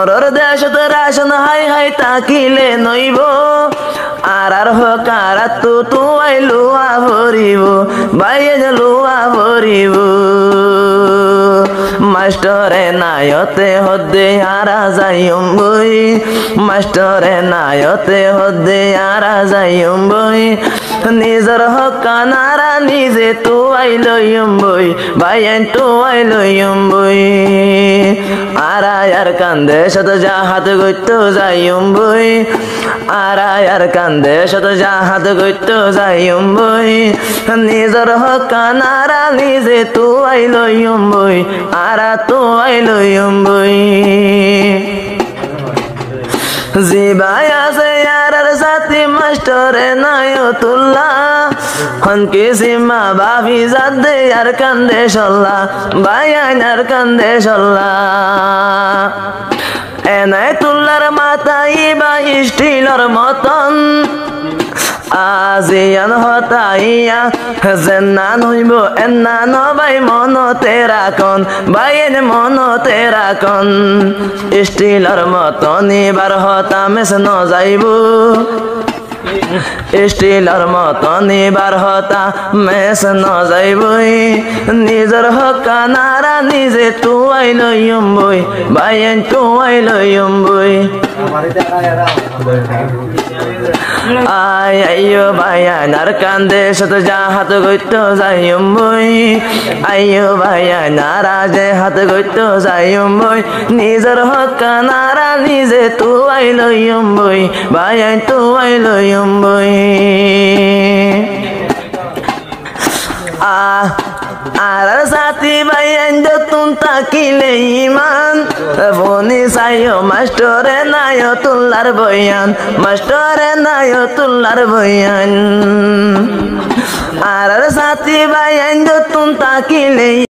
পরর দেশত ration high high তাকিলে নইব আর hawker তু I লুয়া ভরিব বাইয়ে লুয়া ভরিব মাস্টরে নায়তে হদ্দে আরা যাইম বই মাস্টরে নায়তে হদ্দে আরা যাইম বই নিজর হকানারা নিজে তু আই লইম বই বাইয়েন তু আই লইম বই আরায়ার কান্দে শত জাহাত গইত যাইম বই আরায়ার কান্দে শত জাহাত গইত যাইম বই নিজর হকানারা নিজে তু আই লইম বই আরা তু আই লইম বই জিবাই আছে আরার সাথী মাস্টরে নায়তুল্লাহ হনকে সীমা বাবি জাদে আর কান্দে সল্লা বায়ান আর কান্দে সল্লা এনায়তুল্লাহর মাথা ইবা স্টিলর মতন আজিয়ান হতাইয়া জেন্নান হইব এন্নান বাই মনতে রাখন বাইন মনতে রাখন স্টিলর মতন এবার হতা মেস ন যাইব স্টিলর মতন এবার হতা মেস ন যাইবই নিজর হকানারা নিজে তু আই লইম বই বাইন তু আই লইম বই আয় আইয়ো বায়ান আর কান্দে শত জাহাত গইত যাইম বই আইয়ো বায়ান আর আজে হাত গইত যাইম বই নিজর হকানারা নিজে তু আই লইম বই বায়ান তু আই লইম বই আর সাথী বাইন যতুন তাকিলে ইমান বনি সাইও মাস্টরে নায়তুল্লাহর বয়ান মাস্টরে নায়তুল্লাহর বয়ান আর সাথী বাইন যতুন তাকিলে